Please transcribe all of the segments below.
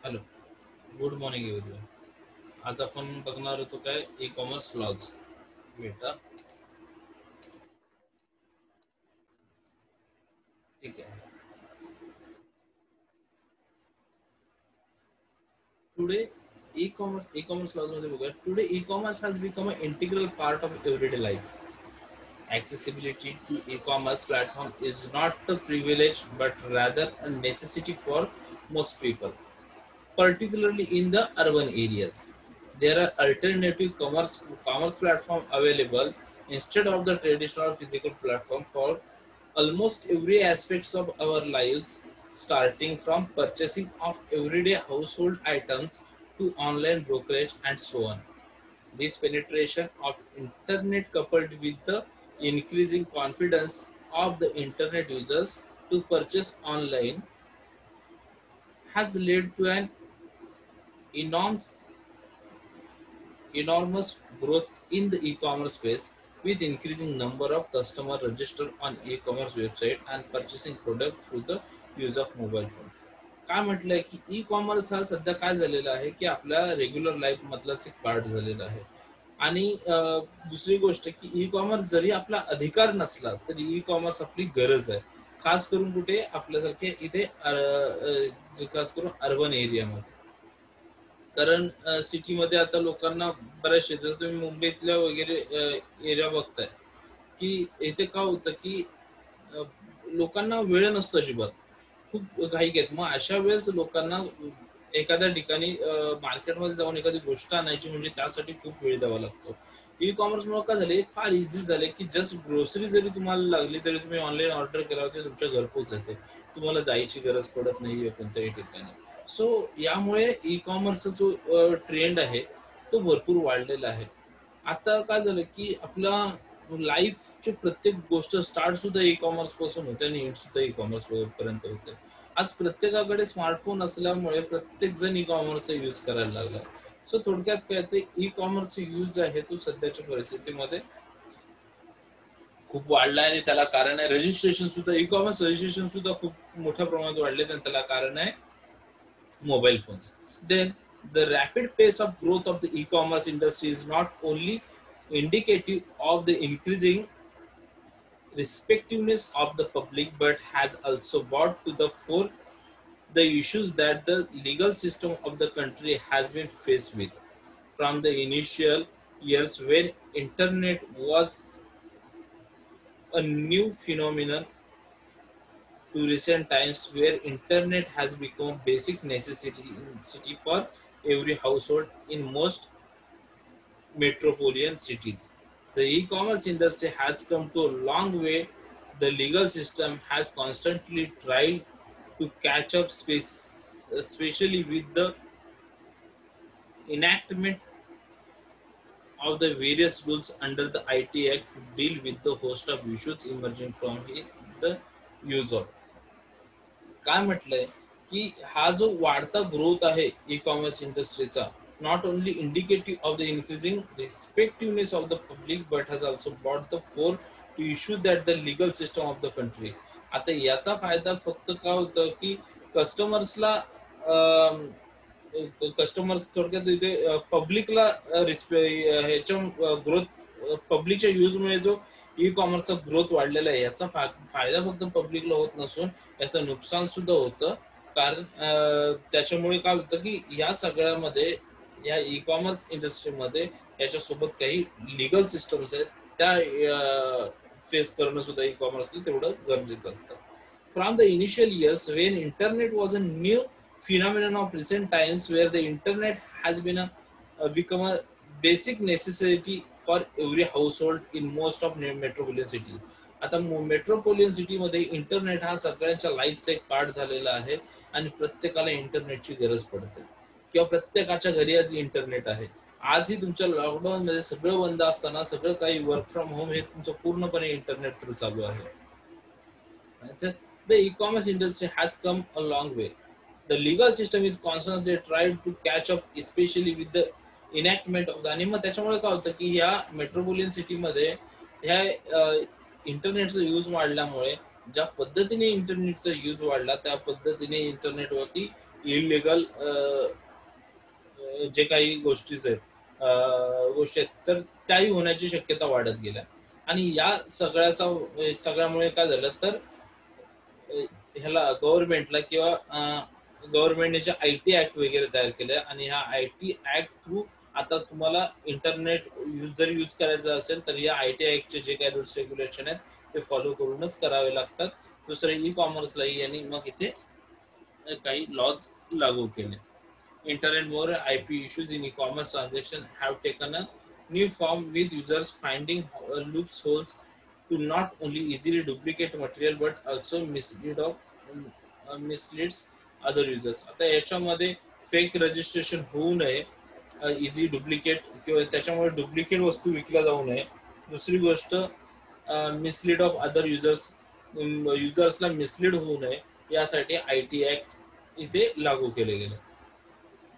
Hello, good morning everyone. आज आपण बघणार होतो काय ई कॉमर्स लॉज. बेटा ठीक आहे. टुडे ई कॉमर्स लॉज मध्ये बघूया. Today e commerce has become a integral part of everyday life. Accessibility to e-commerce platform is not a privilege but rather a necessity for most people, particularly in the urban areas. There are alternative commerce platform available instead of the traditional physical platform for almost every aspects of our lives, starting from purchasing of everyday household items to online brokerage and so on. This penetration of internet coupled with the increasing confidence of the internet users to purchase online has led to an enormous enormous growth in the e-commerce space, with increasing number of customers registered on e-commerce website and purchasing product through the use of mobile phones. काय म्हटलंय की e commerce हा सध्या काय झालेला आहे की आपल्या रेग्युलर लाईफ मधलाच एक पार्ट झालेला आहे. आणि दुसरी गोष्ट की ई कॉमर्स जरी आपला अधिकार नसला तरी ई कॉमर्स आपली गरज आहे. खास करून कुठे आपल्यासारखे इथे खास करून अर्बन एरियामध्ये. कारण सिटीमध्ये आता लोकांना बऱ्याचशे जर तुम्ही मुंबईतल्या वगैरे एरिया बघताय की इथे काय होतं की अ, लोकांना वेळ नसतो अजिबात. खूप घाईक आहेत. मग अशा वेळेस लोकांना एखाद्या ठिकाणी मार्केटमध्ये जाऊन एखादी गोष्ट आणायची म्हणजे त्यासाठी खूप वेळ द्यावा लागतो. ई कॉमर्स मुळे काय झाले, फार इझी झाले की जस्ट ग्रोसरी जरी तुम्हाला लागली तरी तुम्ही ऑनलाईन ऑर्डर केला ते तुमच्या घरपोच येते. तुम्हाला जायची गरज पडत नाहीये कोणत्याही ठिकाणी. सो यामुळे ई कॉमर्सचा जो ट्रेंड आहे तो भरपूर वाढलेला आहे. आता काय झालं की आपला लाईफची प्रत्येक गोष्ट स्टार्ट सुद्धा ई कॉमर्स पासून होते आणि एंड सुद्धा ई कॉमर्स पर्यंत होते. आज प्रत्येकाकडे स्मार्टफोन असल्यामुळे प्रत्येक जण ई कॉमर्सचा यूज करायला लागला. सो थोडक्यात काय ते ई कॉमर्स यूज आहे तो सध्याच्या परिस्थितीमध्ये खूप वाढला आहे आणि त्याला कारण आहे रजिस्ट्रेशन सुद्धा. ई कॉमर्स रजिस्ट्रेशन सुद्धा खूप मोठ्या प्रमाणात वाढले आणि त्याला कारण आहे mobile phones. Then, the rapid pace of growth of the e-commerce industry is not only indicative of the increasing respectiveness of the public, but has also brought to the fore the issues that the legal system of the country has been faced with. From the initial years when internet was a new phenomenon to recent times where internet has become basic necessity for every household in most metropolitan cities. The e-commerce industry has come to a long way. The legal system has constantly tried to catch up, especially with the enactment of the various rules under the IT Act to deal with the host of issues emerging from the use of. काय म्हटलंय की हा जो वाढता growth आहे e commerce इंडस्ट्रीचा, not only indicative of the increasing respectiveness of the public but has also brought the forth to issue that the legal system of the country. आता याचा फायदा फक्त काय होतं की कस्टमर्सला कस्टमर्स थोडक्यात इथे पब्लिकला ह्याच्या ग्रोथ पब्लिकच्या यूजमुळे जो ई कॉमर्सचा ग्रोथ वाढलेला आहे याचा फायदा फक्त पब्लिकला होत नसून याचं नुकसान सुद्धा होतं. कारण त्याच्यामुळे काय होतं की या सगळ्यामध्ये या ई कॉमर्स इंडस्ट्रीमध्ये याच्यासोबत काही लिगल सिस्टम्स आहेत त्या फेस करणं सुद्धा ई कॉमर्सला तेवढं गरजेचं असतं. From the initial years when internet was a new phenomenon of recent times where the internet has been become a basic necessity for every household in most of metropolitan cities. आता मेट्रोपॉलियन सिटीमध्ये internet हा सगळ्यांच्या लाईफचा एक part झालेला आहे आणि प्रत्येकाला इंटरनेटची गरज पडते किंवा प्रत्येकाच्या घरी आज इंटरनेट आहे. आजही तुमच्या लॉकडाऊन मध्ये सगळं बंद असताना सगळं काही वर्क फ्रॉम होम हे तुमचं पूर्णपणे इंटरनेट थ्रू चालू आहे. The e-commerce industry has come a long way. The legal system is constantly trying to catch up, especially with the enactment of the. आणि मग त्याच्यामुळे काय होतं की या मेट्रोपॉलियन सिटीमध्ये ह्या इंटरनेटचा यूज वाढल्यामुळे ज्या पद्धतीने इंटरनेटचा यूज वाढला त्या पद्धतीने इंटरनेटवरती इलिगल जे काही गोष्टी आहेत तर त्याही होण्याची शक्यता वाढत गेल्या. आणि या सगळ्यामुळे काय झालं तर ह्याला गव्हर्नमेंटला किंवा गव्हर्नमेंटने जे आय टी ऍक्ट वगैरे तयार केले आणि ह्या आय टी ऍक्ट थ्रू आता तुम्हाला इंटरनेट जर यूज करायचं असेल तर या आय टी ऍक्टचे जे काही रूल्स रेग्युलेशन आहेत ते फॉलो करूनच करावे लागतात. दुसरे ई कॉमर्सलाही यांनी मग इथे काही लॉज लागू केले. Internet more IP issues in e-commerce transactions have taken a new form with users finding loopholes to not only easily duplicate material but also misleads other users. आता याच्यामध्ये फेक रजिस्ट्रेशन होऊ नये, इझी डुप्लिकेट किंवा त्याच्यामुळे duplicate वस्तू विकल्या जाऊ नये. दुसरी गोष्ट मिसलीड ऑफ अदर युजर्सला मिसलीड होऊ नये यासाठी आय टी ऍक्ट इथे लागू केले गेले.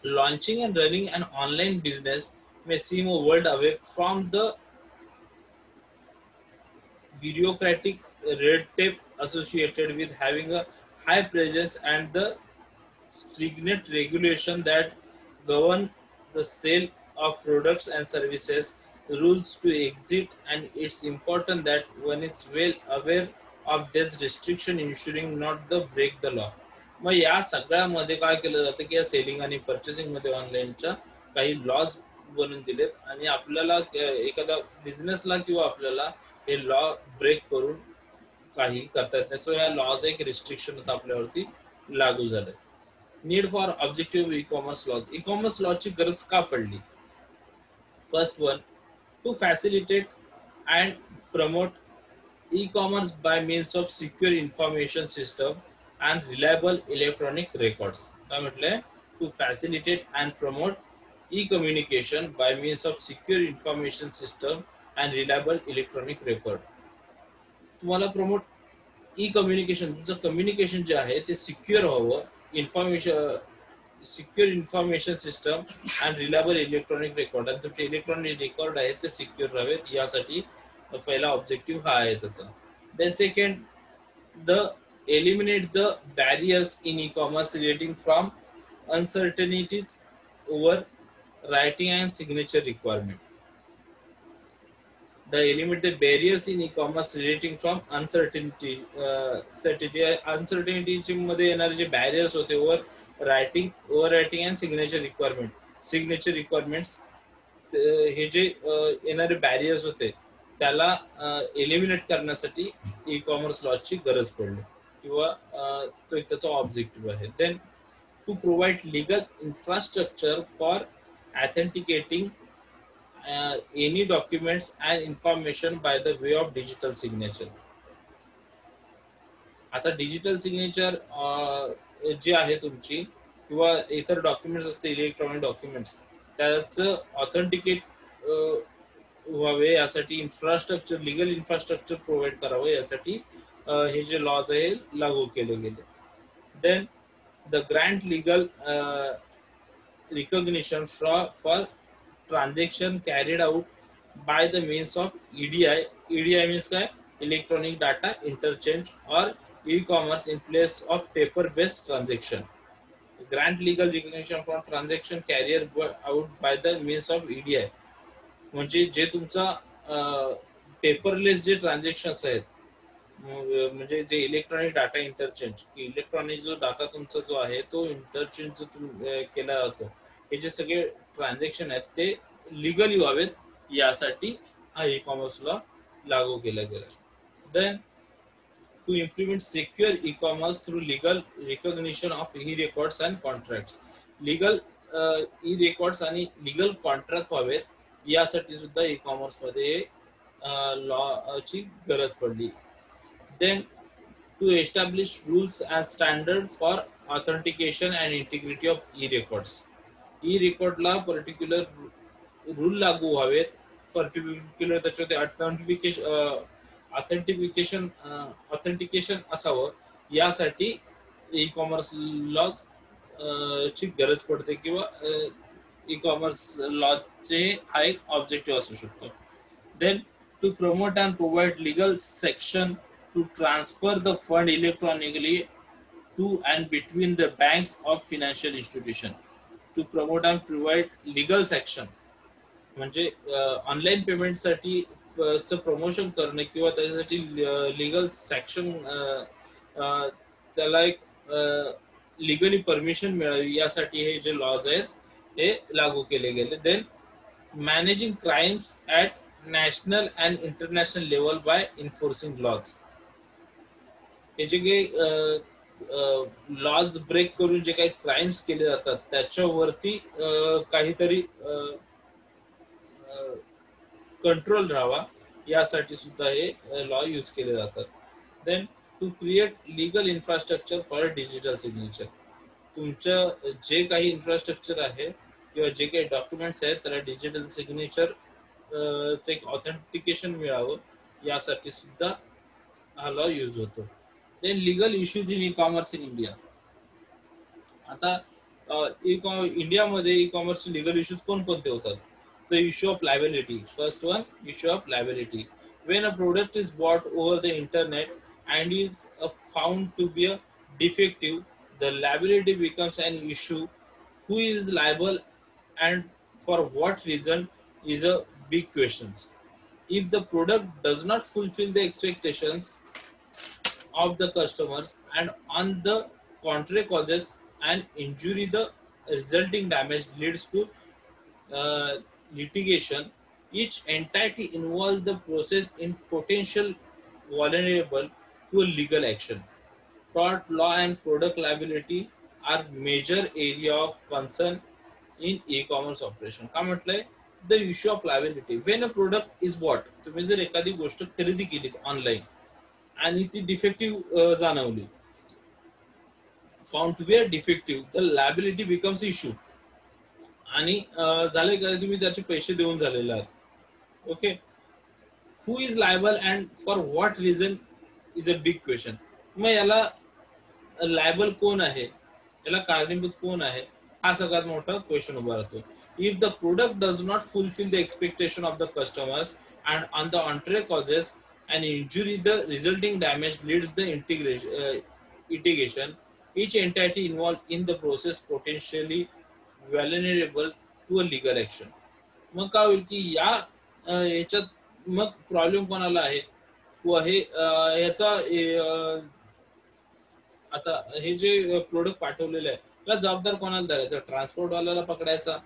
Launching and running an online business may seem a world away from the bureaucratic red tape associated with having a high presence and the stringent regulation that govern the sale of products and services, rules to exit, and it's important that one is well aware of this restriction, ensuring not to break the law. मग या सगळ्यामध्ये काय केलं जातं की या selling आणि purchasing मध्ये ऑनलाईनच्या काही लॉज बनवून दिलेत आणि आपल्याला एखादा बिझनेसला किंवा आपल्याला हे लॉ ब्रेक करून काही करता येत नाही. सो या लॉज एक रिस्ट्रिक्शन आपल्यावरती लागू झालंय. Need for objective e commerce laws. E commerce लॉची गरज का पडली? First one, to facilitate and promote e-commerce by means of secure information system and reliable electronic records. काय म्हटलंय? To facilitate and promote e-communication by means of secure information system and reliable electronic record. तुम्हाला promote E communication, तुमचं communication जे आहे ते secure व्हावं, secure information system and reliable electronic record, आणि तुमचे इलेक्ट्रॉनिक रेकॉर्ड आहेत ते सिक्युअर राहावेत यासाठी पहिला ऑब्जेक्टिव्ह हा आहे त्याचा. Then second, the eliminate the barriers in e-commerce relating from uncertainties over writing and signature requirement. The eliminate the barriers in e-commerce relating from uncertainty. Uncertainty मध्ये येणारे जे बॅरियर्स होते over writing and signature requirements, हे जे येणारे barriers होते त्याला eliminate करण्यासाठी ई कॉमर्स लॉची गरज पडली किंवा तो एक त्याचा ऑब्जेक्टिव्ह आहे. Then to provide legal infrastructure for authenticating any documents and information by the way of digital signature. आता डिजिटल सिग्नेचर जी आहे तुमची किंवा इतर डॉक्युमेंट्स असते इलेक्ट्रॉनिक डॉक्युमेंट्स त्याचं ऑथेंटिकेट व्हावे यासाठी इन्फ्रास्ट्रक्चर, लिगल इन्फ्रास्ट्रक्चर प्रोव्हाइड करावं यासाठी हे जे लॉज आहे लागू केले गेले. Then the grant legal recognition for transaction carried out by the means of EDI. EDI means काय? Electronic Data Interchange or e-commerce in place of paper-based transaction. Grant legal recognition for transaction carried out by the means of EDI. म्हणजे जे तुमचा paperless जे transactions आहेत, म्हणजे जे electronic data interchange, electronic जो data तुमचा जो आहे तो इंटरचेंज केला जातो, हे जे सगळे ट्रान्झॅक्शन आहेत ते लिगली व्हावेत यासाठी हा ई कॉमर्सला लागू केला गेला. Then to implement secure e-commerce through legal recognition of e-records and contracts. Legal e-records आणि लिगल कॉन्ट्रॅक्ट व्हावेत यासाठी सुद्धा ई कॉमर्स मध्ये लॉची गरज पडली. Then to establish rules and standard for authentication and integrity of e-records. E-recordला particular rule लागू व्हावेत, पर्टिक्युलर त्याच्यामध्ये ऑथेंटिकेशन असावं यासाठी ई कॉमर्स लॉज ची गरज पडते किंवा ई कॉमर्स लॉचे हा एक ऑब्जेक्टिव्ह असू शकतो. Then to promote and provide legal section to transfer the fund electronically to and between the banks of financial institution, to promote and provide legal section, म्हणजे online पेमेंटसाठी चं प्रमोशन करणे किंवा त्याच्यासाठी लिगल सेक्शन, त्याला एक लिगली परमिशन मिळावी यासाठी हे जे लॉज आहेत हे लागू केले गेले. Then managing crimes at national and international level by enforcing laws. हे जे काही लॉज ब्रेक करून जे काही क्राईम्स केले जातात त्याच्यावरती काहीतरी कंट्रोल राहावा यासाठी सुद्धा हे लॉ यूज केले जातात. Then to create legal infrastructure for digital signature. तुमचं जे काही इन्फ्रास्ट्रक्चर आहे किंवा जे काही डॉक्युमेंट्स आहेत त्याला डिजिटल सिग्नेचर चं एक ऑथेंटिकेशन मिळावं यासाठी सुद्धा हा लॉ यूज होतो. Then legal issues in e-commerce in India. आता इंडियामध्ये ई कॉमर्सचे लीगल इश्यूज कोणकोणते होतात? The issue of liability. First one, issue of liability. When a product is bought over the internet and is found to be a defective, the liability becomes an issue. Who is liable and for what reason is a big question. If the product does not fulfill the expectations of the customers and on the contrary causes an injury, the resulting damage leads to litigation. Each entity involved the process in potential vulnerable to a legal action. Tort law and product liability are major area of concern in e-commerce operation. का म्हटलंय? The issue of liability. When a product is bought, तुम्ही जर एखादी गोष्ट खरेदी केली online आणि ती डिफेक्टिव्ह जाणवली, found to be a defective, the liability becomes issue. आणि झाले का तुम्ही त्याचे पैसे देऊन झालेले आहात. Okay, who is liable and for what reason is a big question. मग याला लायबल कोण आहे, याला कारणीभूत कोण आहे, हा सगळ्यात मोठा क्वेश्चन उभा राहतो. If the product does not fulfil the expectation of the customers and on the untoward causes and injury, the resulting damage leads the litigation. Each entity involved in the process potentially vulnerable to a legal action. मग काय होईल की याच्यात मग problem कोणाला आहे, तो आहे याचा आता हे जे प्रोडक्ट पाठवलेलं आहे त्याला जबाबदार कोणाला धरायचा? ट्रान्सपोर्ट वाल्याला पकडायचा,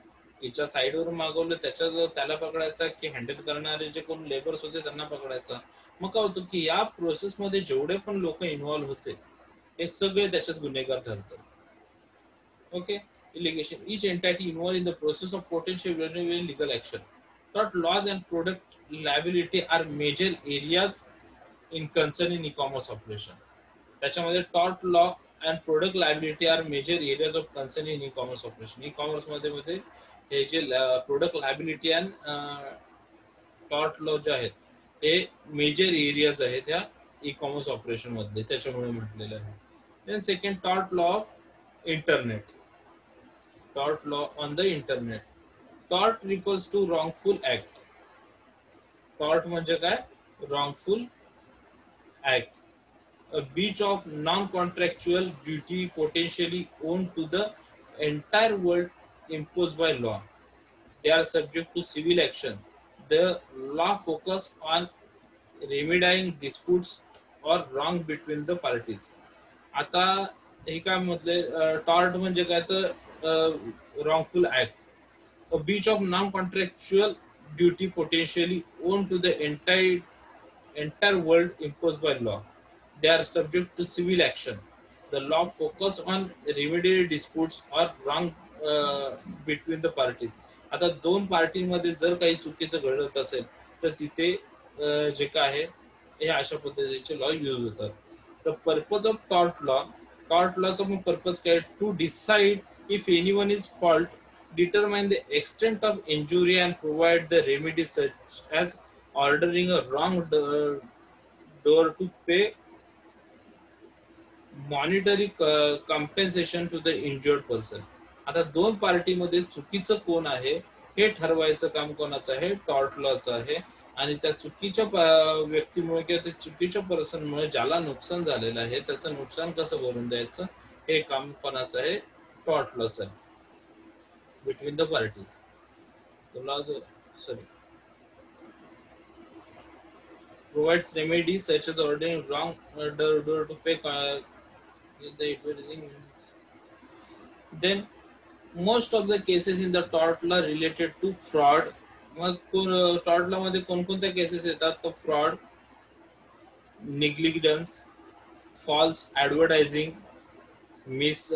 याच्या साईडवरून मागवलं त्याला पकडायचा, की हँडल करणारे जे कोण लेबर्स होते त्यांना पकडायचा. मग काय होतं की या प्रोसेसमध्ये जेवढे पण लोक इन्व्हॉल्व्ह होते हे सगळे त्याच्यात गुन्हेगार ठरतात. Okay, litigation. Each entity involved in the process of potential vulnerable legal action. Tort laws and product liability are major areas in concern in e-commerce operation. त्याच्यामध्ये tort law and product liability are major areas of concern in e-commerce operation. E-commerce मध्ये हे जे product liability and tort law जे आहेत हे major areas आहेत ह्या e commerce operation मध्ये, त्याच्यामुळे म्हटलेलं आहे. Then second, tort law of internet. Tort law on the internet. Tort refers to wrongful act. Tort म्हणजे काय? Wrongful act. A breach of non-contractual duty potentially owed to the entire world imposed by law. They are subject to civil action. The law focus on remedying disputes or wrong between the parties. आता हे काय म्हटले, tort म्हणजे काय तर wrongful act, a breach of non-contractual duty potentially owed to the entire world imposed by law. They are subject to civil action. The law focus on remedial disputes or wrong between the parties. आता दोन पार्टीमध्ये जर काही चुकीचं घडत असेल तर तिथे जे काय आहे हे अशा पद्धतीचे लॉ यूज होतात. The purpose of tort law. Tort लॉचा मग पर्पज काय? To decide if anyone is fault, determine the extent of injury and provide the remedies such as ordering a wrong door to pay monetary compensation to the injured person. आता दोन पार्टीमध्ये चुकीचं कोण आहे हे ठरवायचं काम कोणाचं आहे? टॉर्ट लॉचं आहे. आणि त्या चुकीच्या व्यक्तीमुळे किंवा त्या चुकीच्या पर्सनमुळे ज्याला नुकसान झालेलं आहे त्याचं नुकसान कसं भरून द्यायचं हे काम कोणाचं आहे, टॉर्ट लॉचं आहे, between the parties. The laws, sorry, provides remedies such as ordering wrong order to pay the advertising. Then most of the cases in the tort law related to fraud. मग टॉर्ट लॉ मध्ये कोणकोणत्या cases येतात, तर fraud, negligence, false advertising, mis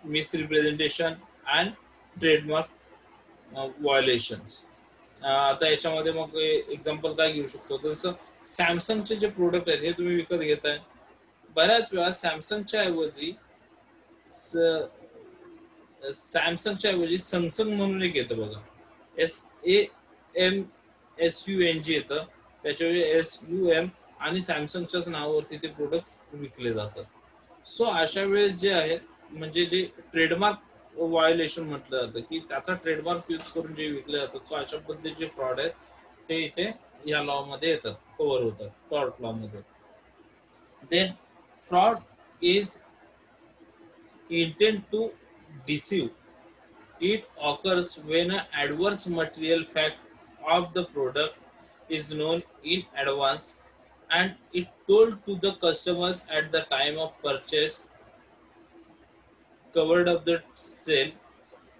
misrepresentation and trademark violations. आता याच्यामध्ये मग example काय घेऊ शकतो, जसं सॅमसंगचे जे प्रोडक्ट आहेत हे तुम्ही विकत घेताय, बऱ्याच वेळा सॅमसंगच्या ऐवजी सॅमसंग म्हणून एक येतं बघा, SAMSUNG येतं, त्याच्याऐवजी SUM आणि सॅमसंगच्याच नावावरती ते प्रोडक्ट विकले जातात. सो अशा वेळेस जे आहेत म्हणजे जे ट्रेडमार्क व्हायोलेशन म्हटलं जातं की त्याचा ट्रेडमार्क यूज करून जे विकले जातात, सो अशा पद्धतीचे फ्रॉड आहेत ते इथे या लॉ मध्ये येतात, कव्हर होतात टॉर्ट लॉ मध्ये. Than fraud is intent to deceive. It occurs when an adverse material fact of the product is known in advance and it told to the customers at the time of purchase, covered up the sale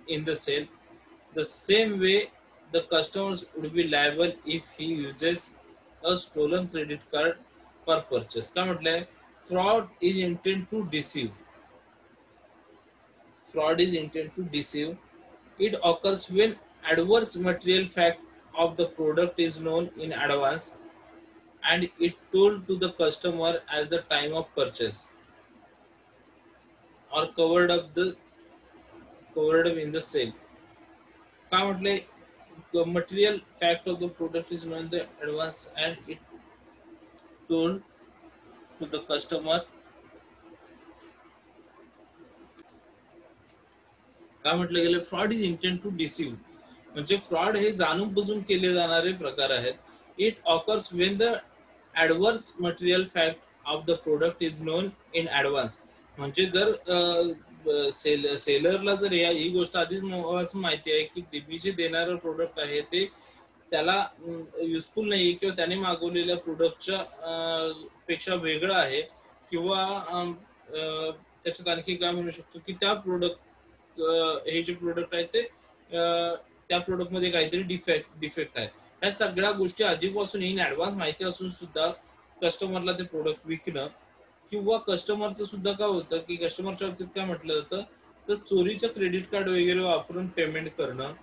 in the sale. The same way the customers would be liable if he uses a stolen credit card for purchase. का म्हटलंय, fraud is intent to deceive. Fraud is intent to deceive. It occurs when adverse material fact of the product is known in advance and it told to the customer as the time of purchase or covered up in the sale. का म्हटले, the material fact of the product is known in the advance and it told to the customer. काय म्हटलं गेलं, fraud is intent to डिसीव्ह, म्हणजे fraud हे जाणून बुजून केले जाणारे प्रकार आहेत. It occurs Wien the adverse material fact of the product is known in advance. म्हणजे जर सेलरला जर ही गोष्ट आधीच माहिती आहे की मी जे देणारं प्रोडक्ट आहे ते त्याला युजफुल नाही किंवा त्याने मागवलेल्या प्रोडक्टच्या पेक्षा वेगळं आहे, किंवा त्याच्यात आणखी काय म्हणू शकतो की त्या प्रोडक्ट हे जे प्रोडक्ट आहे ते त्या प्रोडक्ट मध्ये काहीतरी डिफेक्ट आहे, ह्या सगळ्या गोष्टी आधीपासून इन ऍडव्हान्स माहिती असून सुद्धा कस्टमरला ते प्रोडक्ट विकणं, किंवा कस्टमरचं सुद्धा काय होतं की कस्टमरच्या बाबतीत काय म्हटलं जातं तर चोरीचं क्रेडिट कार्ड वगैरे वापरून पेमेंट करणं.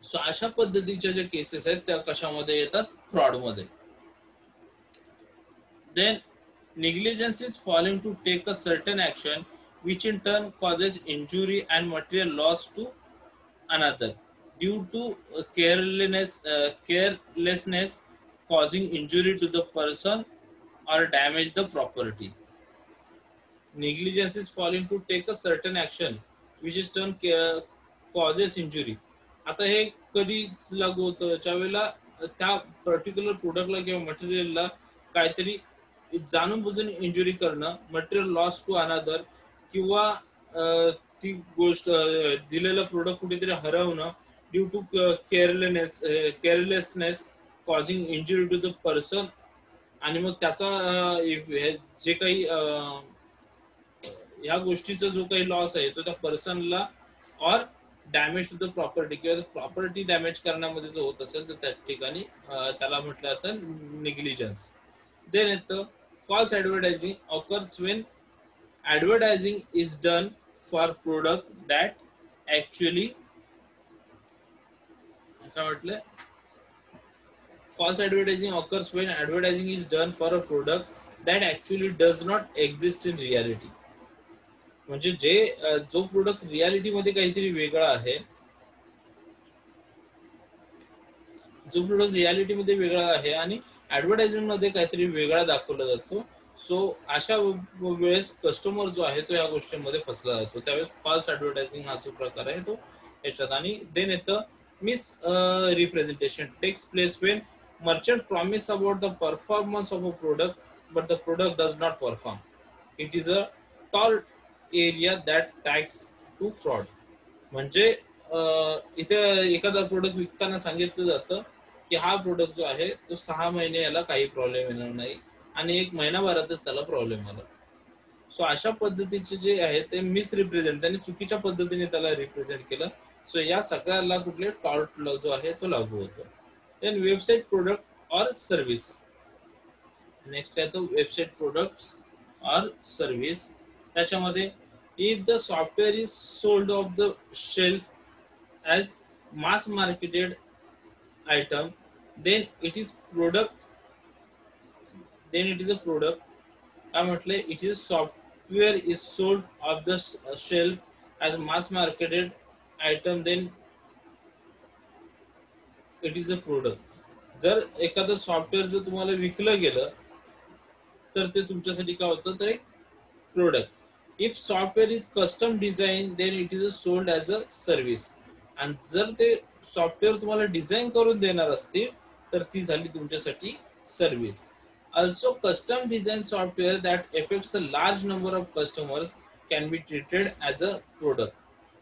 सो अशा पद्धतीच्या ज्या केसेस आहेत त्या कशामध्ये येतात, फ्रॉड मध्ये. Then negligence is failing to take a certain action which in turn causes injury and material loss to another due to carelessness causing injury to the person or damage the property. Negligence is failing to take a certain action which is turn causes injury. आता हे कधी लागू होतं, ज्यावेळेला त्या particular प्रोडक्टला किंवा मटेरियलला काहीतरी जाणून बुजून इंजुरी करणं, मटेरियल लॉस टू अनदर, किंवा ती गोष्ट दिलेलं प्रोडक्ट कुठेतरी हरवणं due to carelessness causing injury to the person, आणि मग त्याचा जे काही या गोष्टीचा जो काही लॉस आहे तो त्या पर्सनला, और डॅमेज टू द प्रॉपर्टी किंवा प्रॉपर्टी डॅमेज करण्यामध्ये जो होत असेल तर त्या ठिकाणी त्याला म्हटलं जातं निग्लिजन्स. Then येतं false advertising occurs when advertising is done for product that actually, काय म्हटलं, false advertising occurs when advertising is done for a product that actually does not exist in reality. म्हणजे जो प्रोडक्ट रियालिटी मध्ये काहीतरी वेगळा आहे, जो प्रोडक्ट रियालिटी मध्ये वेगळा आहे आणि ऍडव्हर्टाइजमेंट मध्ये काहीतरी वेगळा दाखवला जातो. सो अशा वेळेस कस्टमर जो आहे तो या गोष्टींमध्ये फसला जातो, त्यावेळेस फॉल्स ऍडव्हर्टायझिंग हा जो प्रकार आहे तो याच्यात. आणि देन येतं Misrepresentation takes place when merchant promise about the performance of a product, but the product does not perform. It is a tall area that tags to fraud. म्हणजे इथे एखादा प्रोडक्ट विकताना सांगितलं जातं की हा प्रोडक्ट जो आहे तो 6 महिने याला काही प्रॉब्लेम येणार नाही आणि 1 महिनाभरातच त्याला प्रॉब्लेम आला. सो अशा पद्धतीचे जे आहे ते मिसरिप्रेझेंट, त्यांनी चुकीच्या पद्धतीने त्याला रिप्रेझेंट केलं. सो या सगळ्याला कुठले टॉर्ट लॉ जो आहे तो लागू होतो. Then website product or service. Next काय तो वेबसाईट प्रोडक्ट्स ऑर सर्व्हिस. त्याच्यामध्ये if the software is sold off the shelf as mass marketed item, then it is product, then it is a product. काय म्हटले, it is software is sold off the shelf as mass marketed item, then it is a product. जर एखादं software जर तुम्हाला विकलं गेलं तर ते तुमच्यासाठी काय होतं, तर एक product. If software is custom design then it is a sold as a service. आणि जर ते सॉफ्टवेअर तुम्हाला डिझाईन करून देणार असतील तर ती झाली तुमच्यासाठी service. Also, custom design software that affects a large number of customers can be treated as a product.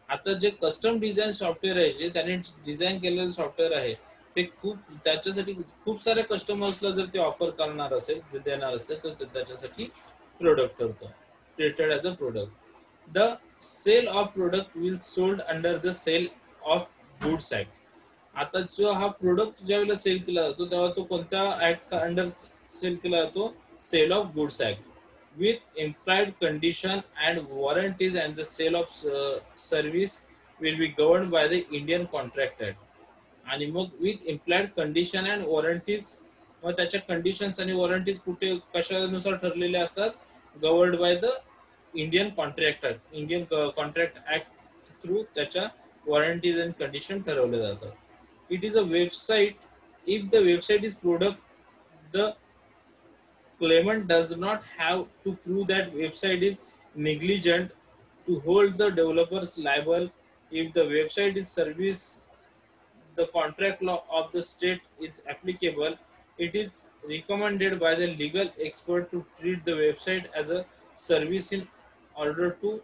आता जे कस्टम डिझाईन सॉफ्टवेअर आहे, जे त्याने डिझाईन केलेलं सॉफ्टवेअर आहे, ते खूप त्याच्यासाठी खूप साऱ्या कस्टमर्सला जर ते ऑफर करणार असेल, जे देणार असेल, तर त्याच्यासाठी प्रोडक्ट ठरतो, treated as a product. The sale of product will sold under the sale of goods act. आता जो हा प्रोडक्ट ज्या वेळेला सेल केला जातो तेव्हा तो कोणत्या ऍक्ट अंडर सेल केला जातो, sale of goods act, with implied condition and warranties and the sale of service will be govern by the Indian contract act. आणि मग with implied condition and warranties, मग त्याच्या कंडिशन्स आणि warranties कुठे कशानुसार ठरलेले असतात, governed by the Indian contract act. Indian contract act through त्याच्या वॉरंटीज अँड कंडिशन ठरवले जातात. It is a website. If the website is product, the claimant does not have to prove that website is negligent to hold the developers liable. If the website is service, the contract law of the state is applicable. It is recommended by the legal expert to treat the website as a service in order to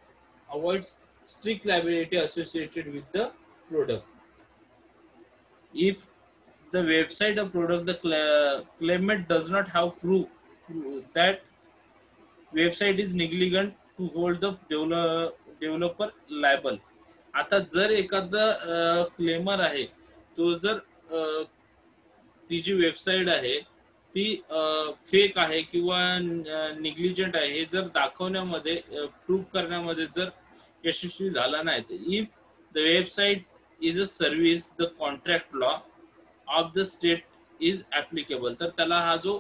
avoid strict liability associated with the product. If the website or product the claimant does not have proof that website is negligent to hold the developer liable. आता जर एखादा claimer आहे तो जर ती जी website आहे ती fake आहे किंवा निग्लिजंट आहे हे जर दाखवण्यामध्ये, प्रूव्ह करण्यामध्ये जर यशस्वी झाला नाही, तर if the website is a service the contract law of the state is applicable, तर त्याला हा जो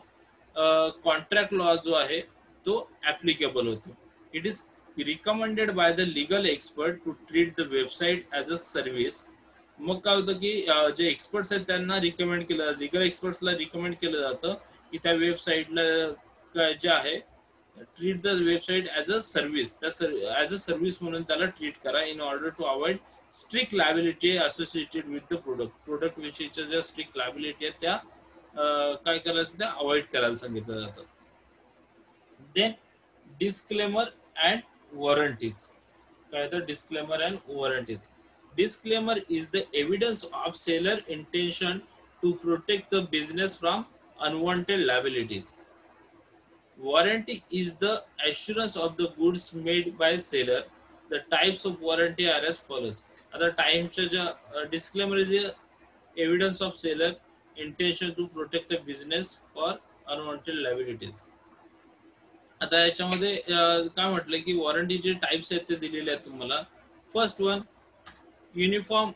कॉन्ट्रॅक्ट लॉ जो आहे तो ऍप्लिकेबल होतो. It is recommended by the legal expert to treat the website as a service. मग काय होतं की जे एक्सपर्ट्स आहेत त्यांना रिकमेंड केलं, लिगल एक्सपर्ट्सला रिकमेंड केलं जातं की त्या वेबसाईटला जे आहे treat the website as a service, त्या ॲज अ सर्व्हिस म्हणून त्याला ट्रीट करा, in order to avoid strict liability associated with the product. Product विषयीच्या ज्या स्ट्रिक्ट लायबिलिटी आहेत त्या काय करायचं, त्या अवॉइड करायला सांगितलं जातं. Then disclaimer and warranties. काय तर disclaimer and warranties. Disclaimer is the evidence of seller intention to protect the business from unwanted liabilities. Warranty is the assurance of the goods made by seller. The types of warranty are as follows. Other types disclaimer is the evidence of seller intention to protect the business for unwanted liabilities. आता याच्यामध्ये काय म्हटलं की वॉरंटीचे types आहेत ते दिलेले आहेत तुम्हाला. First one, uniform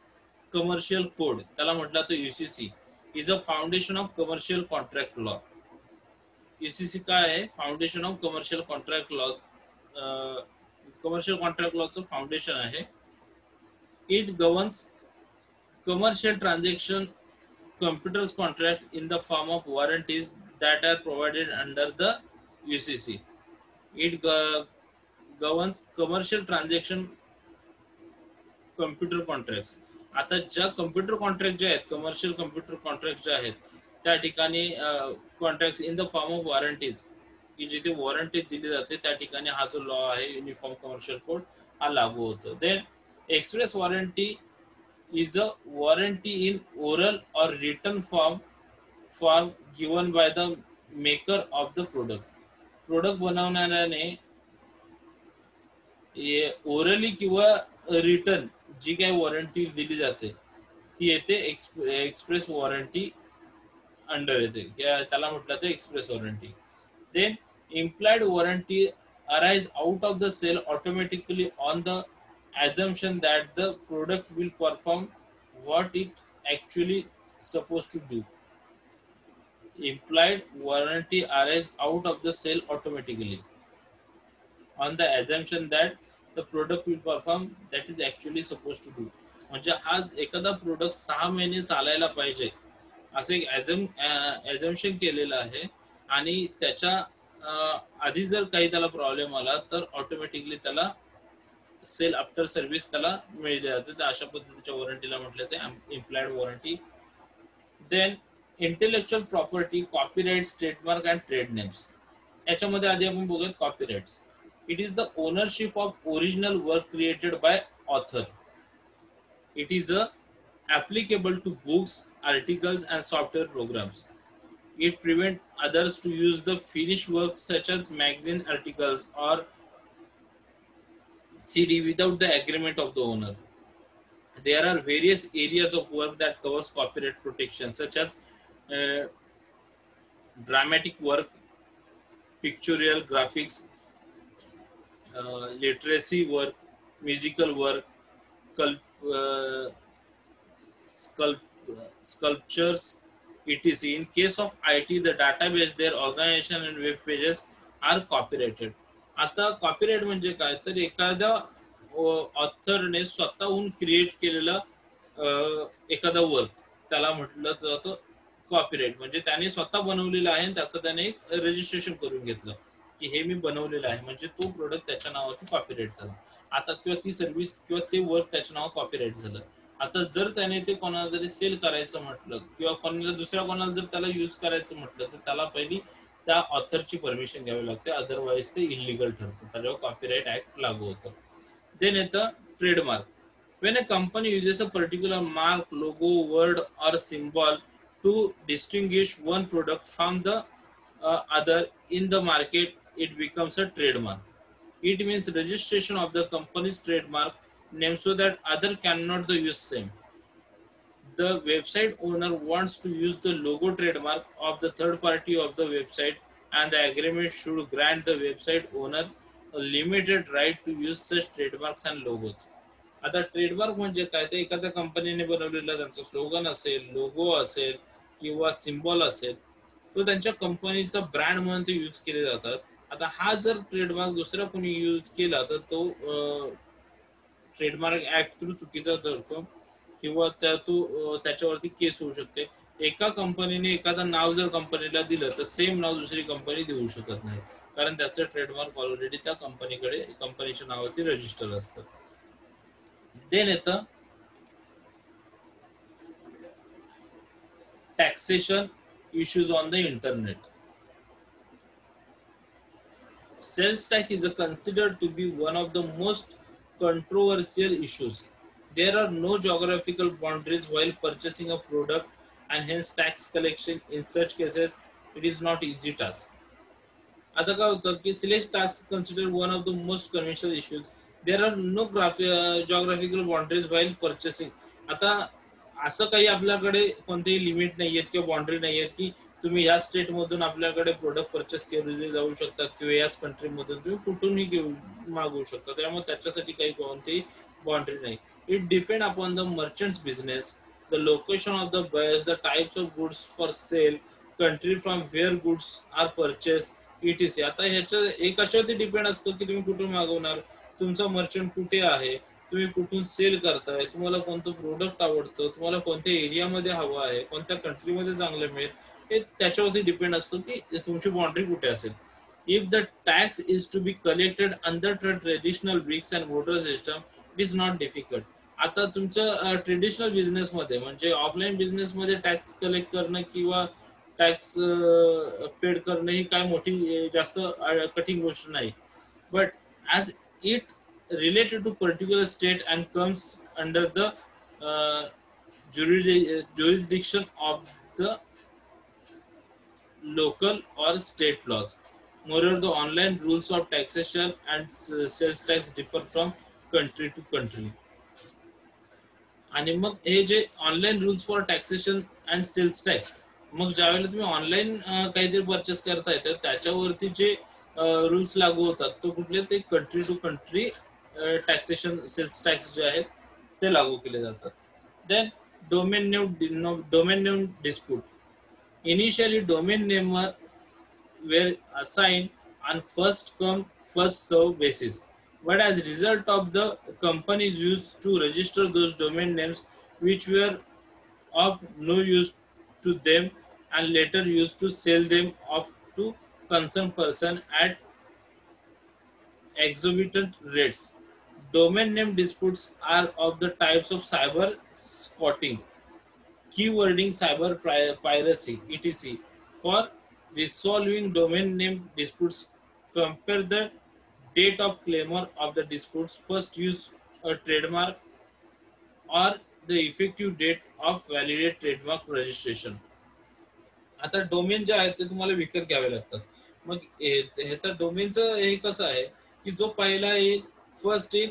commercial code, त्याला म्हटलं तर UCC is a foundation of commercial contract law. UCC काय आहे, foundation of commercial contract law, commercial contract लॉचं फाउंडेशन आहे. It governs commercial transaction computers contract in the form of warranties that are provided under the UCC. It governs commercial transaction computer contracts. आता ज्या computer contract जे आहेत, commercial computer contract जे आहेत, त्या ठिकाणी contract in the form of warranties, की जिथे वॉरंटी दिली जाते त्या ठिकाणी हा जो लॉ आहे युनिफॉर्म कमर्शियल कोड हा लागू होतो. Then express warranty is a warranty in oral और written form given by the maker of the product. Product बनवणाऱ्याने ओरली किंवा रिटर्न जी काही वॉरंटी दिली जाते ती येते एक्सप्रेस वॉरंटी अंडर येते, त्याला म्हटलं तर express warranty. Then implied warranty arise out of the sale automatically on the assumption that the product will perform what it actually supposed to do. Implied warranty arises out of the sale automatically on the assumption that the product will perform that is actually supposed to do. म्हणजे हा एखादा product 6 महिने चालायला पाहिजे असं एक ॲझम्पशन केलेलं आहे, आणि त्याच्या आधी जर काही त्याला प्रॉब्लेम आला तर ऑटोमॅटिकली त्याला सेल आफ्टर सर्व्हिस त्याला मिळले जाते. तर अशा पद्धतीच्या वॉरंटीला म्हटलं ते implied warranty. Then intellectual property, copyrights, trademark and trade names. याच्यामध्ये आधी आपण बघूयात copyrights. It is the ownership of original work created by author. It is applicable to books, articles and software programs. It prevents others to use the finished work such as magazine articles or CD without the agreement of the owner. There are various areas of work that covers copyright protection such as uh, dramatic work, pictorial graphics, literacy work, musical work, uh, sculptures, etc. In case of IT, the database, their organization and web pages are copyrighted. आता copyright म्हणजे काय, तर एखाद्या ऑथरने स्वतःहून create केलेलं एखादा work त्याला म्हटलं जातं कॉपीराइट. म्हणजे त्याने स्वतः बनवलेलं आहे आणि त्याचं त्याने एक रजिस्ट्रेशन करून घेतलं की हे मी बनवलेलं आहे, म्हणजे तो प्रोडक्ट त्याच्या नावावरती कॉपीराइट झाला. आता किंवा ती सर्व्हिस किंवा ते वर्क त्याच्या नावावर कॉपीराइट झालं. आता जर त्याने ते कोणाला तरी सेल करायचं म्हटलं किंवा कोणाला दुसऱ्या कोणाला जर त्याला यूज करायचं म्हटलं तर त्याला पहिली त्या ऑथरची परमिशन घ्यावी लागते, अदरवाईज ते इलिगल ठरतं, त्याच्यावर कॉपीराइट ऍक्ट लागू होतं. देन येतं trademark. when a company uses a particular mark, logo, word or symbol to distinguish one product from the other in the market, it becomes a trademark. It means registration of the company's trademark name so that other cannot the use same. The website owner wants to use the logo trademark of the third party of the website, and the agreement should grant the website owner a limited right to use such trademarks and logos. आता trademark म्हणजे काय, ते एखाद्या कंपनीने बनवलेला त्यांचा slogan असेल, logo असेल किंवा सिम्बॉल असेल, तो त्यांच्या कंपनीचा ब्रँड म्हणून ते यूज केले जातात. आता हा जर ट्रेडमार्क दुसरा कोणी यूज केला तर तो ट्रेडमार्क ऍक्ट थ्रू चुकीचा ठरतो किंवा त्याच्यावरती केस होऊ शकते. एका कंपनीने एखादं नाव जर कंपनीला दिलं तर सेम नाव दुसरी कंपनी देऊ शकत नाही, कारण त्याचं ट्रेडमार्क ऑलरेडी त्या कंपनीच्या नावावरती रजिस्टर असतं. देन येतं taxation issues on the internet. Sales tax is considered to be one of the most controversial issues. There are no geographical boundaries while purchasing a product, and hence tax collection in such cases it is not easy task. आता काय होतं की sales tax consider one of the most conventional issues. There are no geographical boundaries while purchasing. आता असं काही आपल्याकडे कोणतेही limit नाही आहेत किंवा बाउंड्री नाही आहेत की तुम्ही या स्टेट मधून आपल्याकडे प्रोडक्ट परचेस केले जाऊ शकतात किंवा याच कंट्री मधून तुम्ही कुठूनही घेऊ मागवू शकता. त्यामुळे त्याच्यासाठी काही कोणतीही बाउंड्री नाही. It depend upon the merchants business, the location of the buyers, the types of goods for sale, country from where goods are purchase, ETC. आता ह्याच्या एक अशावरती डिपेंड असतं की तुम्ही कुठून मागवणार, तुमचा मर्चंट कुठे आहे, तुम्ही कुठून सेल करताय, तुम्हाला कोणतं प्रोडक्ट आवडतं, तुम्हाला कोणत्या एरियामध्ये हवं आहे, कोणत्या कंट्रीमध्ये चांगलं मिळेल, हे त्याच्यावरती डिपेंड असतो की तुमची बाउंड्री कुठे असेल. If the tax is to be collected under traditional bricks and water system, it is not difficult. आता तुमचं ट्रेडिशनल बिझनेसमध्ये म्हणजे ऑफलाईन बिझनेसमध्ये टॅक्स कलेक्ट करणं किंवा टॅक्स पेड करणं ही काय मोठी जास्त कठीण गोष्ट नाही. But as it related to particular state and comes under the jurisdiction of the local or state laws. Moreover, the online rules of taxation and sales tax differ from country to country. आणि मग हे जे online rules for taxation and sales tax, मग ज्यावेळेला तुम्ही online काहीतरी purchase करताय तर त्याच्यावरती जे रूल्स लागू होतात तो कुठले ते country to country taxation sales tax जे आहेत ते लागू केले जातात. Then domain name dispute. Initially domain नेमवर were assigned on first come first serve basis, but as a result of the companies used to register those domain names which were of no use to them and later used to sell them off to concerned person at exorbitant rates. Domain name disputes are of the types of cyber squatting, keywording, cyber piracy, etc. For resolving domain name disputes, compare the date of claimer of the disputes, first use a trademark or the effective date of validate trademark registration. आता domain जे आहेत ते तुम्हाला विकत घ्यावे लागतात. मग ह्याचा डोमेनचं हे कसं आहे की जो पहिला येईल फर्स्ट येईल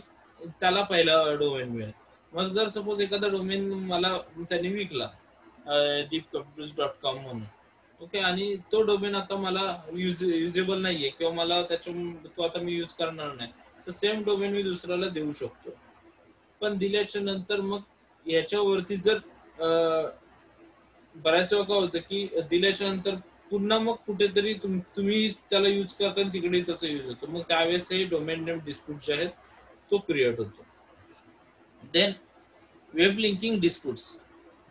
त्याला पहिला डोमेन मिळेल. मग जर सपोज एखादा डोमेन मला त्यांनी विकला deepcomputers.com म्हणून, ओके, आणि तो डोमेन आता मला युजेबल नाहीये किंवा मला त्याच्या तो आता मी यूज करणार नाही, तर सेम डोमेन मी दुसऱ्याला देऊ शकतो. पण दिल्याच्या नंतर मग याच्यावरती जर बऱ्याच वेळा काय होतं की दिल्याच्या नंतर पुन्हा मग कुठेतरी तुम्ही त्याला यूज करता आणि तिकडे त्याचा यूज होतो, मग त्यावेळेस हे डोमेन नेम डिस्प्यूट जे आहेत तो क्रिएट होतो. Then web linking disputes.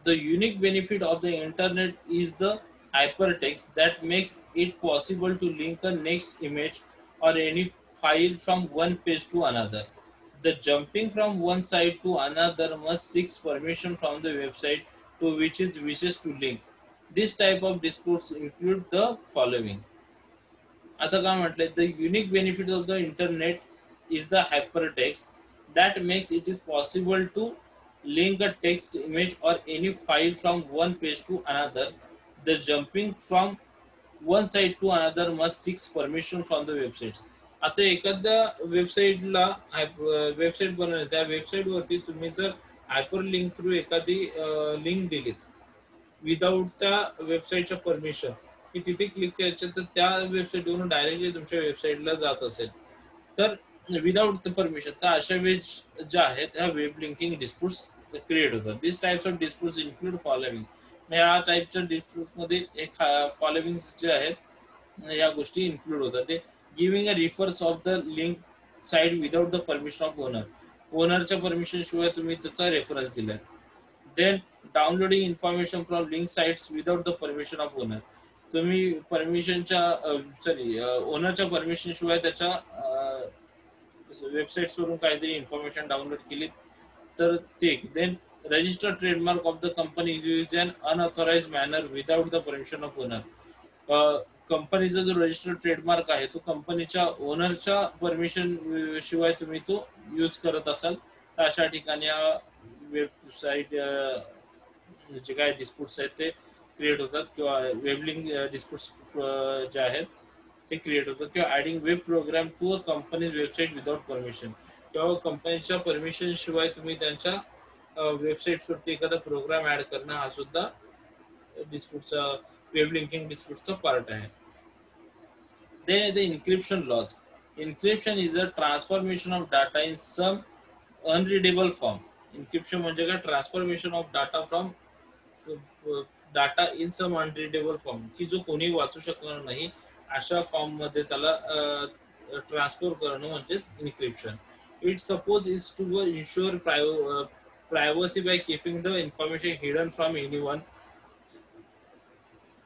The unique benefit of the internet is the hypertext that makes it possible to link a next image or any file from one page to another. The jumping from one site to another must seek permission from the website to which it wishes to link. This type of disputes include the following. आता काय म्हटलंय, the unique benefit of the internet is the hypertext that makes it is possible to link a text, image or any file from one page to another. The jumping from one site to another must seek permission from the website. आता एखाद्या वेबसाईटला website बनवली, त्या website वरती तुम्ही जर hyper link through एखादी link दिलीत विदाऊट त्या वेबसाईटच्या परमिशन की तिथे क्लिक करायचं तर त्या वेबसाईटवरून डायरेक्टली तुमच्या वेबसाईटला जात असेल तर विदाऊट परमिशन, तर अशा वेळेस ज्या आहेत ह्या वेब लिंकिंग डिस्प्यूट्स क्रिएट होतात. This types of disputes include following. या टाईपच्या डिस्प्यूट्समध्ये एक फॉलोविंग जे आहेत या गोष्टी इन्क्लूड होतात. ते giving a refers of the link site without the permission of owner. ओनरच्या परमिशन शिवाय तुम्ही त्याचा रेफरन्स दिलाय. Then downloading information from link sites without the permission of owner. तुम्ही परमिशनच्या ओनरच्या परमिशन शिवाय त्याच्या वेबसाईट्स वरून काहीतरी इन्फॉर्मेशन डाउनलोड केली तर ते. Then register trademark of the company use an unauthorize manner without the permission of owner. कंपनीचा जो रजिस्टर्ड ट्रेडमार्क आहे तो कंपनीच्या ओनरच्या परमिशन शिवाय तुम्ही तो यूज करत असाल तर अशा ठिकाणी वेबसाईट जे काय डिस्प्यूट्स आहेत ते क्रिएट होतात किंवा वेबलिंग डिस्प्यूट्स जे आहेत ते क्रिएट होतात. किंवा adding web program to a company website without permission, किंवा कंपनीच्या परमिशन शिवाय तुम्ही त्यांच्या वेबसाईटवरती एखादा प्रोग्राम ऍड करणं हा सुद्धा डिस्प्यूटचा वेब लिंकिंग डिस्प्यूटचा पार्ट आहे. Then the encryption laws. Encryption is a transformation of data in some unreadable form. Encryption म्हणजे काय, transformation of data from data in some unreadable form, की जो कोणी वाचू शकणार नाही अशा फॉर्म मध्ये त्याला ट्रान्सफर करणं म्हणजेच encryption. It suppose is to ensure privacy by keeping the information hidden from anyone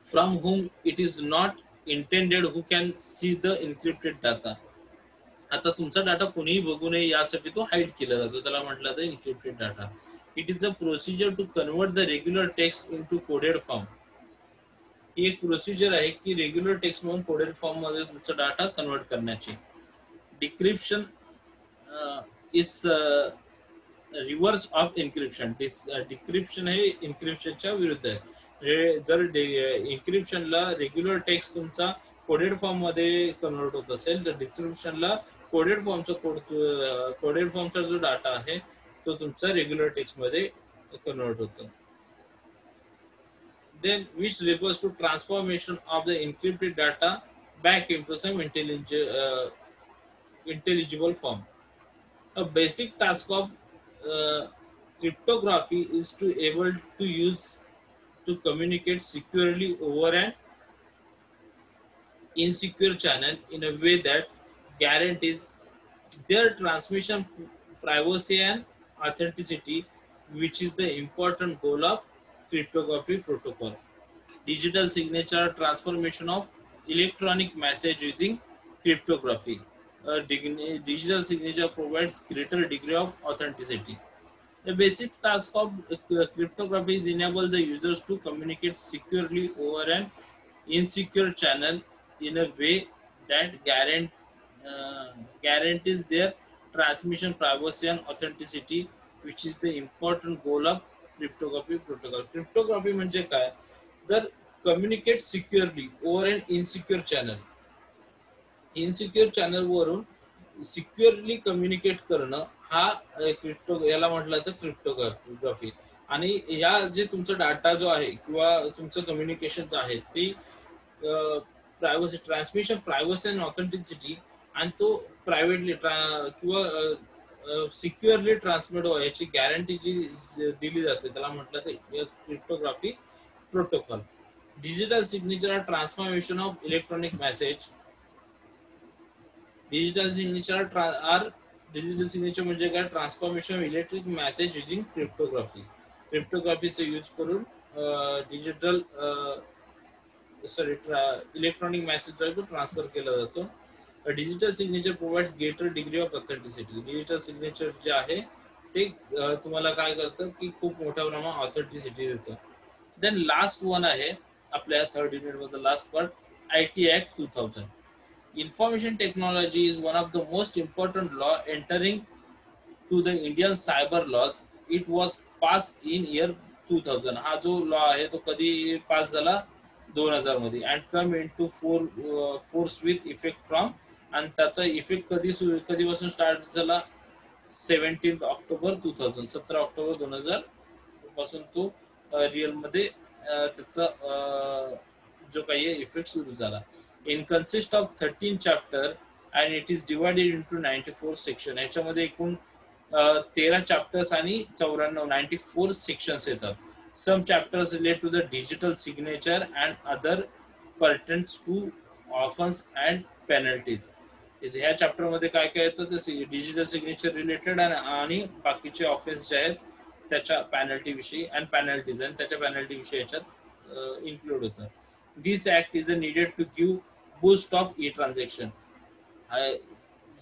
from whom it is not intended who can see the encrypted data. आता तुमचा डाटा कोणीही बघू नये यासाठी तो हाईड केला जातो, त्याला म्हटलं जातं encrypted data. It is a procedure to convert the regular text in to coded form. ही एक प्रोसिजर आहे की रेग्युलर टेक्स्ट म्हणून कोडेड फॉर्म मध्ये तुमचा डाटा कन्वर्ट करण्याची. Decryption is reverse of encryption. Decryption हे इन्क्रिप्शनच्या विरुद्ध आहे. जर इन्क्रिप्शनला रेग्युलर टेक्स्ट तुमचा कोडेड फॉर्म मध्ये कन्वर्ट होत असेल, तर डिक्रिप्शनला कोडेड फॉर्मचा जो डाटा आहे तो तुमचा रेग्युलर टेक्स्ट मध्ये कन्वर्ट होतो. Then which refers to transformation of the encrypted data back into some intelligible form. A basic task of cryptography is to able to use to communicate securely over an insecure channel in a way that guarantees their transmission privacy and authenticity, which is the important goal of cryptography protocol. Digital signature transformation of electronic message using cryptography. Digital signature provides greater degree of authenticity. The basic task of cryptography is enable the users to communicate securely over an insecure channel in a way that guarantees their transmission privacy and authenticity, which is the important goal of cryptography protocol. Cryptography म्हणजे काय, तर communicate सिक्युअरली over अन insecure channel. Insecure channel वरून सिक्युअरली communicate करणं हा crypto याला म्हटलं तर cryptography. आणि या जे तुमचा डाटा जो आहे किंवा तुमचं कम्युनिकेशन आहे ते privacy transmission privacy and authenticity आणि तो प्रायव्हेटली किंवा सिक्युअरली ट्रान्समिट व्हावं याची गॅरंटी जी दिली जाते त्याला म्हटलं तर cryptography protocol. Digital signature are transformation of electronic message. Digital signature म्हणजे काय, transformation of electric message using cryptography. क्रिप्टोग्राफीचा यूज करून डिजिटल इलेक्ट्रॉनिक मेसेज जो आहे तो ट्रान्सफर केला जातो. Digital signature provides greater degree of authenticity. Digital signature जे आहे ते तुम्हाला काय करतं की खूप मोठ्या प्रमाणात ऑथेंटिसिटी देतं. देन लास्ट वन आहे आपल्या थर्ड युनिट मध्ये last part, IT Act 2000. Information technology is one of the most important law entering to the Indian cyber laws. It was passed in year 2000. हा जो लॉ आहे तो कधी pass झाला, 2000 मध्ये, and come into force with effect from, आणि त्याचा effect कधीपासून स्टार्ट झाला, 17 ऑक्टोबर 2000, 17 ऑक्टोबर 2000 पासून तो रिअल मध्ये त्याचा जो काही इफेक्ट सुरू झाला. In consist of 13 chapter and it is divided into 94 section. याच्यामध्ये एकूण 13 चॅप्टर्स आणि 94 सेक्शन्स येतात. Some chapters relate to the digital signature and other pertains to offence and penalties. ह्या चॅप्टर मध्ये काय काय येतं तर डिजिटल सिग्नेचर रिलेटेड आणि बाकीचे ऑफेन्स जे आहेत त्याच्या पॅनल्टी विषयी अँड पेनल्टीज आणि त्याच्या पेनल्टी विषयी याच्यात इन्क्लूड होतं. This act is a needed to give boost of e transaction.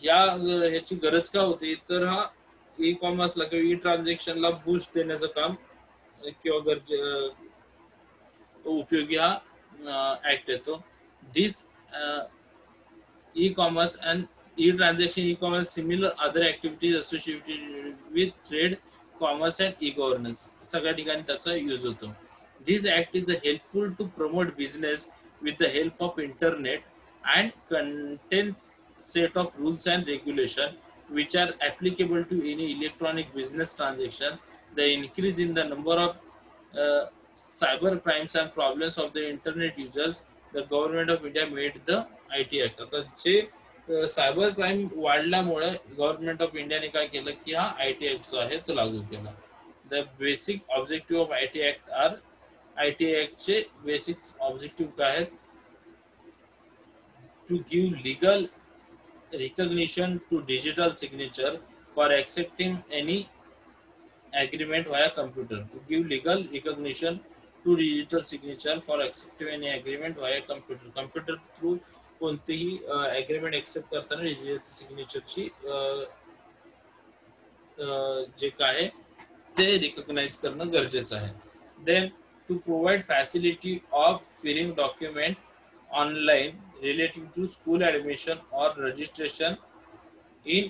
ह्याची गरज का होती तर हा ई कॉमर्सला किंवा ई ट्रान्झॅक्शनला बूस्ट देण्याचं काम किंवा उपयोगी हा ऍक्ट येतो. दिस e-commerce and e-transaction, e-commerce, similar other activities associated with trade, commerce and e-governance सगळ्या ठिकाणी त्याचा यूज होतो. This act is helpful to promote business with the help of internet and contains set of rules and regulation which are applicable to any electronic business transaction. The increase in the number of cyber crimes and problems of the internet users, the government of India made the IT Act. आता जे cyber crime वाढल्यामुळे government of इंडियाने काय केलं की हा IT Act जो आहे तो लागू केला. The basic objective of IT Act are, IT Act चे बेसिक ऑब्जेक्टिव्ह काय आहेत, to give legal recognition to digital signature for accepting any agreement via computer. To give legal recognition to digital signature for accepting any agreement via computer. Computer through कोणतीही agreement accept करताना digital सिग्नेचरची जे काय आहे ते recognize करणं गरजेचं आहे. Then to provide facility of filling document online relating to school admission or registration in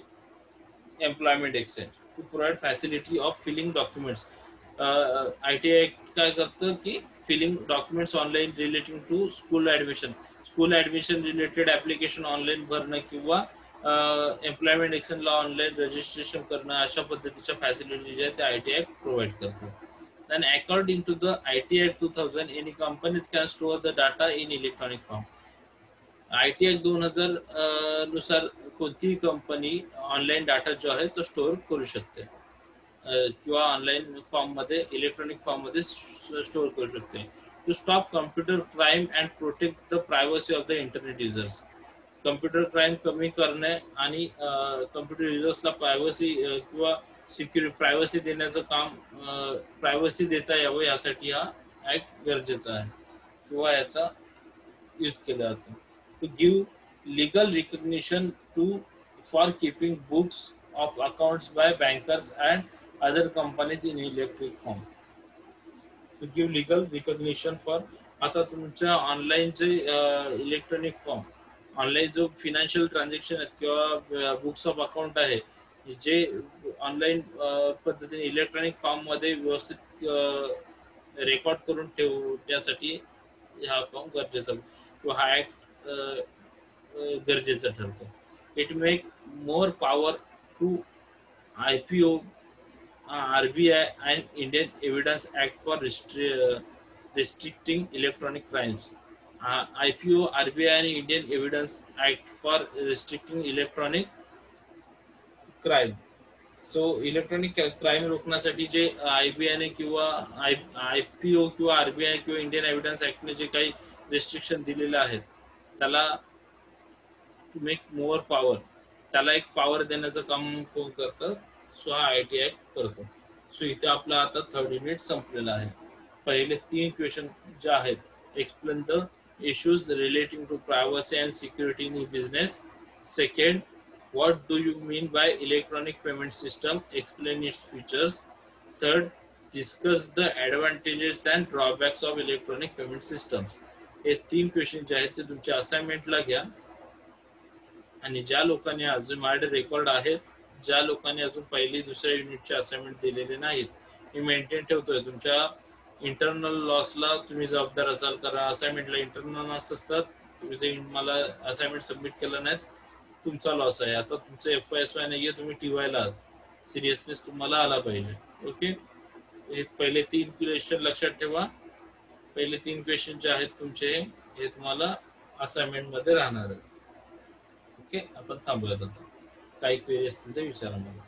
employment exchange to provide facility of filling documents. I T I काय करतं की filling documents online relating to school admission related application online भरणं किंवा employment एक्सचेंजला online registration करणं अशा पद्धतीच्या facility ज्या आहेत त्या आय टी आय प्रोव्हाइड करतो. Then according to the IT Act 2000, any companies can store the data in electronic form. IT Act 2000 नुसार कोणतीही कंपनी ऑनलाईन डाटा जो आहे तो स्टोअर करू शकते किंवा ऑनलाईन फॉर्म मध्ये इलेक्ट्रॉनिक फॉर्म मध्ये स्टोअर करू शकते. To stop computer crime and protect the privacy of the internet users. Computer crime कमी करणे आणि कम्प्युटर युजर्सला प्रायव्हसी किंवा प्रायव्हसी देण्याचं काम प्रायव्हसी देता यावं यासाठी हा ऍक्ट गरजेचा आहे किंवा याचा यूज केला जातो. To give legal recognition to for keeping books of accounts by bankers and other companies in electric form. To give legal recognition for आता तुमच्या ऑनलाईन जे इलेक्ट्रॉनिक फॉर्म ऑनलाईन जो फिनान्शियल ट्रान्झॅक्शन आहेत किंवा बुक्स ऑफ अकाउंट आहे जे online पद्धतीने electronic form मध्ये व्यवस्थित रेकॉर्ड करून ठेवण्यासाठी हा फॉर्म गरजेचा किंवा हा ऍक्ट गरजेचा ठरतो. It make more power to IPO, RBI and Indian Evidence Act for restricting electronic crimes. IPO, RBI आणि Indian evidence act for restricting electronic crime. So electronic crime रोखण्यासाठी जे IBI किंवा IPO किंवा RBI किंवा Indian evidence ऍक्टने जे काही restriction दिलेले आहेत त्याला टू मेक मोर पॉवर त्याला एक पॉवर देण्याचं काम कोण करतं. सो हा IT ऍक्ट करतो. सो इथे आपला आता 3rd युनिट संपलेला आहे. पहिले 3 क्वेश्चन जे आहेत explain the issues relating to privacy and security in business. Second, what do you mean by electronic payment system, explain its features. Third, discuss the advantages and drawbacks of electronic payment systems. हे 3 question जे आहेत ते तुमच्या असाइनमेंटला घ्या आणि ज्या लोकांनी अजून माझे रेकॉर्ड आहेत ज्या लोकांनी अजून पहिली दुसऱ्या युनिटचे असाइनमेंट दिलेले नाहीत मी मेंटेन ठेवतोय. तुमच्या इंटरनल लॉसला तुम्ही जबाबदार असाल कारण असाइनमेंटला इंटरनल मार्क्स असतात. तुम्ही जे मला असाइनमेंट सबमिट केलं नाहीत तुमचा लॉस आहे. आता तुमचं FYSY नाहीये तुम्ही TYला आहात. सिरियसनेस तुम्हाला आला पाहिजे. ओके, हे पहिले 3 क्वेश्चन लक्षात ठेवा. पहिले 3 क्वेश्चन जे आहेत तुमचे हे तुम्हाला असाइनमेंट मध्ये राहणार आहेत. ओके, आपण थांबूयात आता. काही क्वेरी असतील तर विचारा मला.